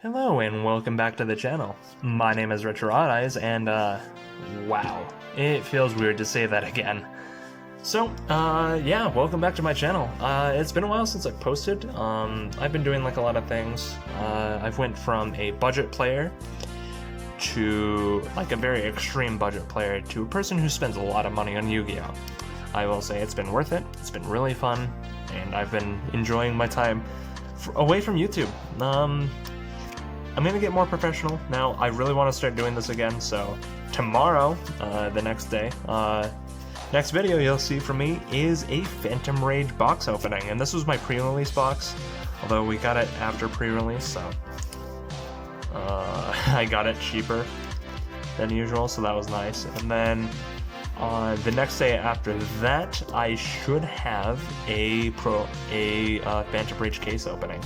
Hello and welcome back to the channel. My name is Richard Eyes and wow, it feels weird to say that again. So, yeah, welcome back to my channel. It's been a while since I've posted. I've been doing like a lot of things. I've went from a budget player to like a very extreme budget player to a person who spends a lot of money on Yu-Gi-Oh! I will say it's been worth it. It's been really fun, and I've been enjoying my time away from YouTube. I'm gonna get more professional now. I really want to start doing this again, so tomorrow, the next day, next video you'll see from me is a Phantom Rage box opening, and this was my pre-release box, although we got it after pre-release, so I got it cheaper than usual, so that was nice. And then the next day after that, I should have a Phantom Rage case opening.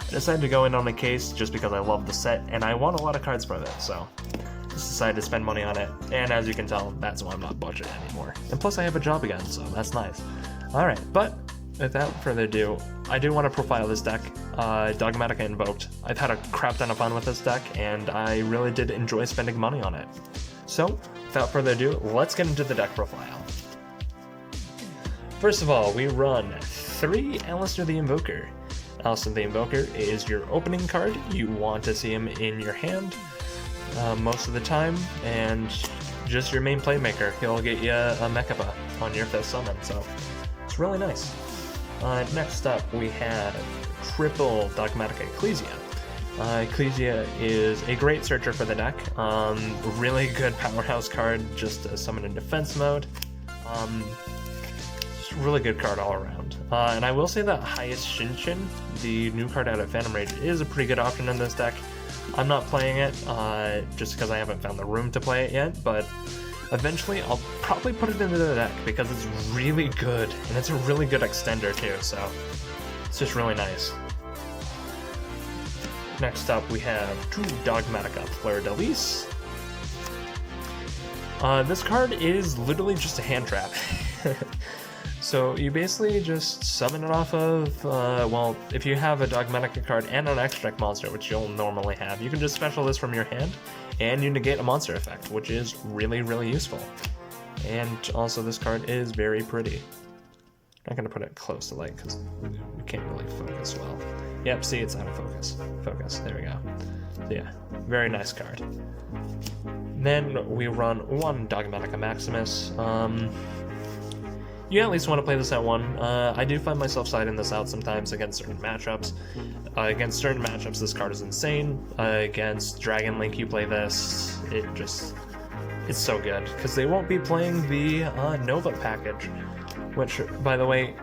I decided to go in on a case just because I love the set, and I want a lot of cards from it, so just decided to spend money on it, and as you can tell, that's why I'm not budgeting anymore. And plus I have a job again, so that's nice. Alright, but without further ado, I do want to profile this deck, Dogmatika Invoked. I've had a crap ton of fun with this deck, and I really did enjoy spending money on it. So, without further ado, let's get into the deck profile. First of all, we run 3 Alistair the Invoker. Alistair the Invoker is your opening card. You want to see him in your hand most of the time, and just your main playmaker. He'll get you a Mechaba on your 5th summon, so it's really nice. Next up, we have triple Dogmatika Ecclesia. Ecclesia is a great searcher for the deck. Really good powerhouse card, just to summon in defense mode. Really good card all around. And I will say that Highest Shinshin, the new card out of Phantom Rage, is a pretty good option in this deck. I'm not playing it just because I haven't found the room to play it yet, but eventually I'll probably put it into the deck because it's really good, and it's a really good extender too, so it's just really nice. Next up we have 2 Dogmatika Fleur de Lis. This card is literally just a hand trap. So you basically just summon it off of, well, if you have a Dogmatika card and an extract monster, which you'll normally have, you can just special this from your hand, and you negate a monster effect, which is really, really useful. And also this card is very pretty. I'm not going to put it close to light, because we can't really focus well. Yep, see, it's out of focus. Focus, there we go. So yeah, very nice card. Then we run 1 Dogmatika Maximus. You at least want to play this at 1. I do find myself siding this out sometimes against certain matchups. Against certain matchups, this card is insane. Against Dragon Link, you play this, it's so good. Because they won't be playing the Nova package, which, by the way,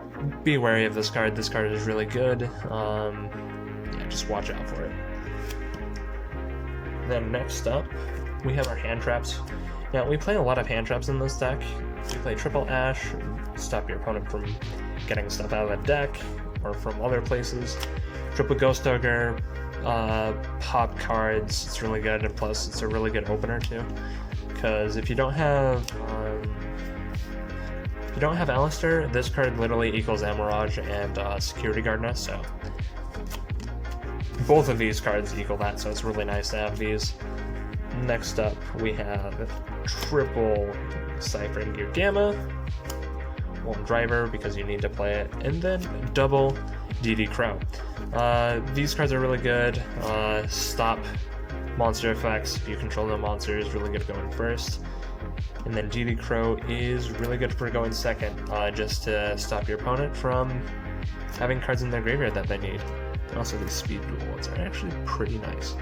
be wary of this card. This card is really good. Yeah, just watch out for it. Then next up, we have our hand traps. Now, we play a lot of hand traps in this deck. We play triple Ash, stop your opponent from getting stuff out of the deck, or from other places. Triple Ghost Ogre, pop cards, it's really good, and plus it's a really good opener too. Because if you don't have Alistair, this card literally equals Amirage and Security Guard, so both of these cards equal that, so it's really nice to have these. Next up, we have triple Ciphering Gear Gamma, 1 Driver because you need to play it, and then double DD Crow. These cards are really good. Stop monster effects. If you control the monster, is really good going first. And then DD Crow is really good for going second, just to stop your opponent from having cards in their graveyard that they need. And also these speed dual ones are actually pretty nice.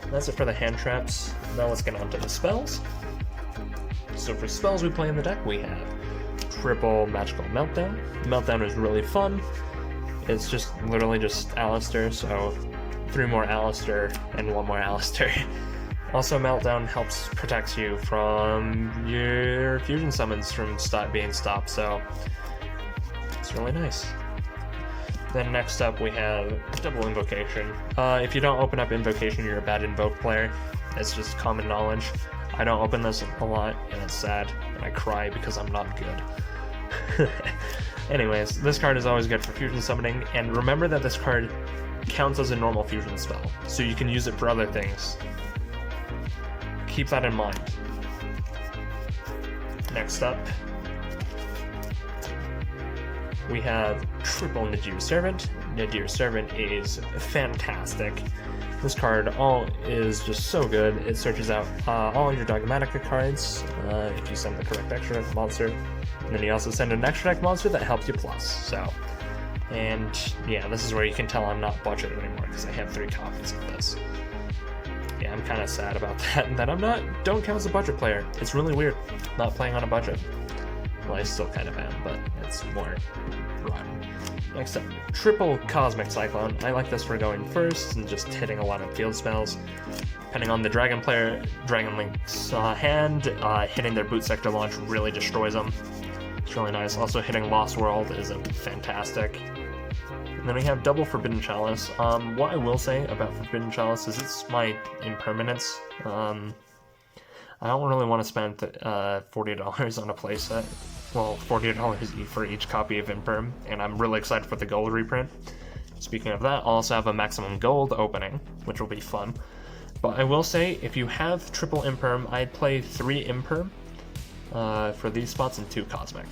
That's it for the hand traps. Now let's get on to the spells. So for spells we play in the deck, we have triple Magical Meltdown. Meltdown is really fun. It's just literally just Alistair, so 3 more Alistair and 1 more Alistair. Also, Meltdown protects you from your fusion summons from being stopped, so it's really nice. Then next up we have double Invocation. If you don't open up Invocation, you're a bad Invoke player. It's just common knowledge. I don't open this a lot, and it's sad, and I cry because I'm not good. Anyways, this card is always good for fusion summoning, and remember that this card counts as a normal fusion spell, so you can use it for other things. Keep that in mind. Next up, we have triple Nadir Servant. Nadir Servant is fantastic. This card is just so good. It searches out all your Dogmatika cards if you send the correct extra deck monster. And then you also send an extra deck monster that helps you plus. So, and yeah, this is where you can tell I'm not budget anymore because I have 3 copies of this. Yeah, I'm kind of sad about that I'm don't count as a budget player. It's really weird not playing on a budget. Well, I still kind of am, but it's more rotten. Next up, triple Cosmic Cyclone. I like this for going first and just hitting a lot of field spells. Depending on the Dragon player, Dragon Link's hand, hitting their boot sector launch really destroys them. It's really nice. Also, hitting Lost World is fantastic. And then we have double Forbidden Chalice. What I will say about Forbidden Chalice is it's my impermanence. I don't really want to spend $40 on a playset. Well, $40 for each copy of Imperm, and I'm really excited for the gold reprint. Speaking of that, I'll also have a maximum gold opening, which will be fun. But I will say, if you have triple Imperm, I'd play 3 Imperm for these spots and 2 Cosmic.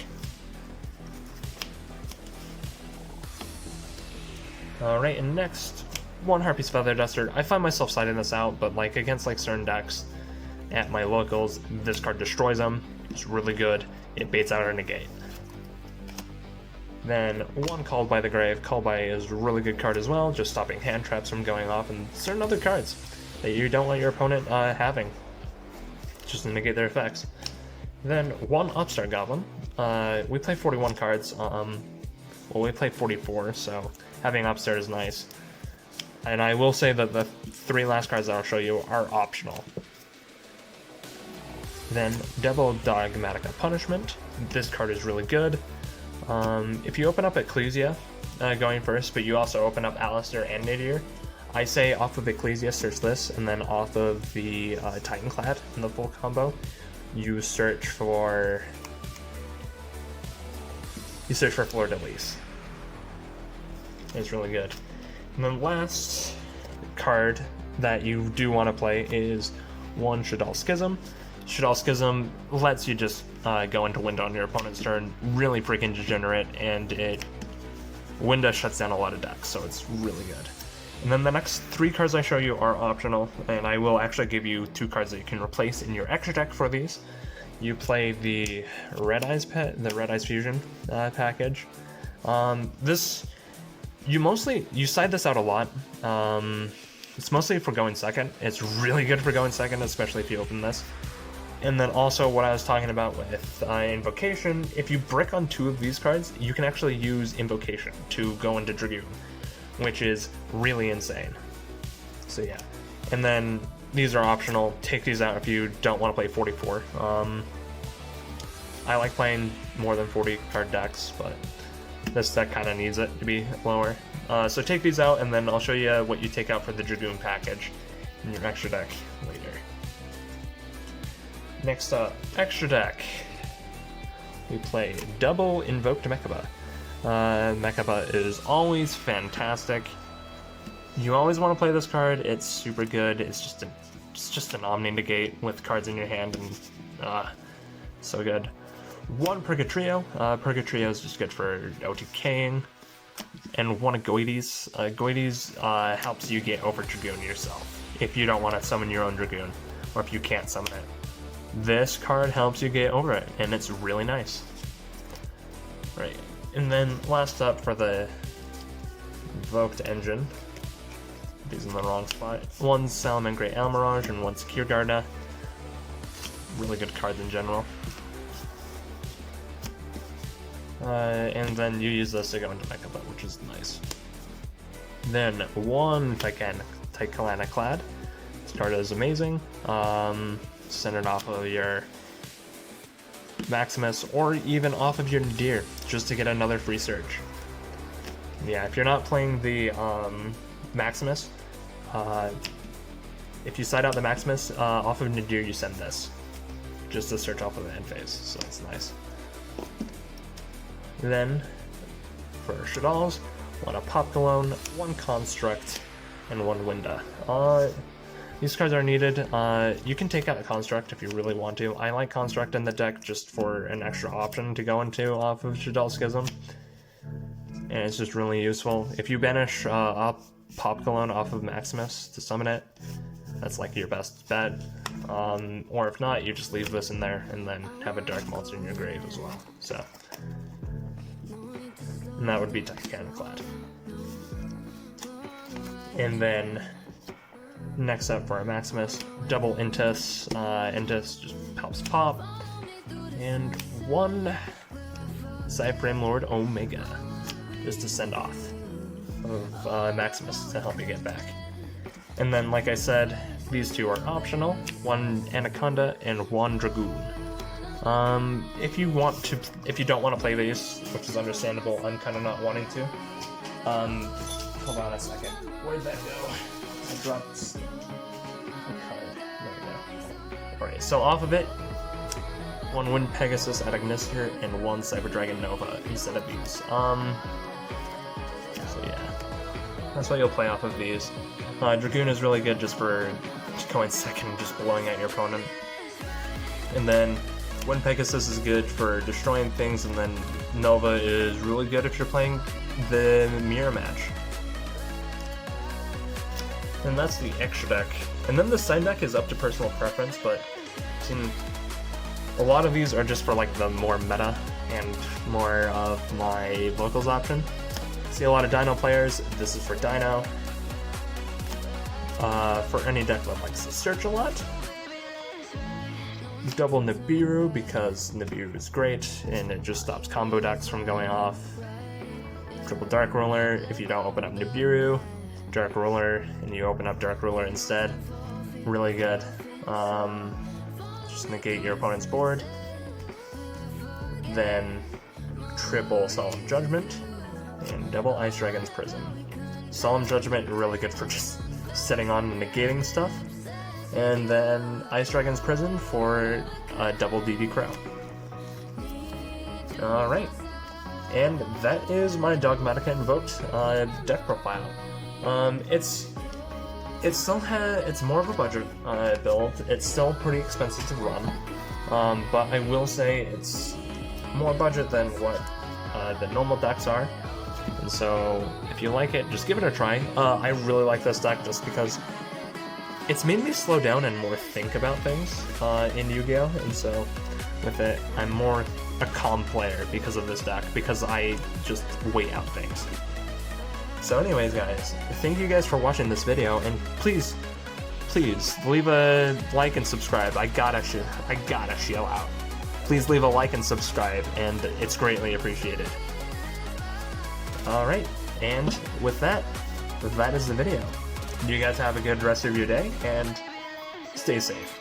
Alright, and next, 1 Harpy's Feather Duster. I find myself siding this out, but like against like certain decks at my locals, this card destroys them. It's really good. It baits out or negate. Then 1 Called by the Grave. Called by is a really good card as well, just stopping hand traps from going off and certain other cards that you don't want your opponent having, just to negate their effects. Then 1 Upstart Goblin. We play 41 cards. Well, we play 44, so having Upstart is nice. And I will say that the 3 last cards that I'll show you are optional. Then double Dogmatika Punishment. This card is really good. If you open up Ecclesia going first, but you also open up Alistair and Nadir, I say off of Ecclesia search this, and then off of the Titanclad in the full combo, you search for Fleur de Lis. It's really good. And then last card that you do want to play is 1 Shaddoll Schism. Shaddoll Schism lets you just go into Winda on your opponent's turn, really freaking degenerate, and Winda shuts down a lot of decks, so it's really good. And then the next 3 cards I show you are optional, and I will actually give you 2 cards that you can replace in your extra deck for these. You play the Red Eyes Fusion package. You side this out a lot. It's mostly for going second. It's really good for going second, especially if you open this. And then also what I was talking about with Invocation, if you brick on 2 of these cards, you can actually use Invocation to go into Dragoon, which is really insane. So yeah. And then these are optional. Take these out if you don't want to play 44. I like playing more than 40 card decks, but this deck kind of needs it to be lower. So take these out, and then I'll show you what you take out for the Dragoon package in your extra deck later. Next up, extra deck. We play double Invoked Mechaba. Mechaba is always fantastic. You always want to play this card. It's super good. It's just an Omni Negate with cards in your hand, and so good. 1 Purgatrio. Purgatrio is just good for OTKing. And 1 Goides. Goides helps you get over Dragoon yourself if you don't want to summon your own Dragoon, or if you can't summon it. This card helps you get over it, and it's really nice. Right, and then last up for the Revoked Engine. These in the wrong spot. 1 Salamangreat Almirage and 1 Secure Garda. Really good cards in general. And then you use this to go into Mechaba, which is nice. Then 1 Titanclad. This card is amazing. Send it off of your Maximus, or even off of your Nadir, just to get another free search. Yeah, if you're not playing the Maximus, if you side out the Maximus, off of Nadir you send this, just to search off of the end phase, so it's nice. Then, for Shaddolls, 1 Apoptolone, 1 Construct, and 1 Winda. These cards are needed. You can take out a Construct if you really want to. I like Construct in the deck just for an extra option to go into off of Shaddoll Schism. And it's just really useful. If you banish Apoptolone off of Maximus to summon it, that's like your best bet. Or if not, you just leave this in there and then have a Dark Monster in your grave as well. So, and that would be Titanic-clad. And then next up for our Maximus, double Intus. Intus just helps pop. And 1 Cyphering Lord Omega, just to send off of Maximus to help you get back. And then, like I said, these 2 are optional. 1 Anaconda and 1 Dragoon. If you don't want to play these, which is understandable, I'm kind of not wanting to. Hold on a second. Where'd that go? I dropped a card. There we go. Alright, so off of it, 1 Wind Pegasus at Ignister and 1 Cyber Dragon Nova instead of these. So yeah, that's what you'll play off of these. Dragoon is really good just for going second and just blowing out your opponent. And then Wind Pegasus is good for destroying things, and then Nova is really good if you're playing the mirror match. And that's the extra deck. And then the side deck is up to personal preference, but a lot of these are just for like the more meta and more of my vocals option. See a lot of Dino players, this is for Dino. For any deck that likes to search a lot. Double Nibiru, because Nibiru is great, and it just stops combo decks from going off. Triple Dark Ruler, if you don't open up Nibiru, Dark Ruler, and you open up Dark Ruler instead. Really good. Just negate your opponent's board. Then triple Solemn Judgment, and double Ice Dragon's Prison. Solemn Judgment, really good for just setting on and negating stuff. And then Ice Dragon's Prison for double DD Crow. Alright. And that is my Dogmatika Invoked deck profile. It's more of a budget build. It's still pretty expensive to run. But I will say it's more budget than what the normal decks are. And so if you like it, just give it a try. I really like this deck just because it's made me slow down and more think about things in Yu-Gi-Oh! And so with it, I'm more a calm player because of this deck, because I just weigh out things. So anyways, guys, thank you guys for watching this video, and please leave a like and subscribe. I gotta show out. Please leave a like and subscribe, and it's greatly appreciated. Alright, and with that is the video. You guys have a good rest of your day, and stay safe.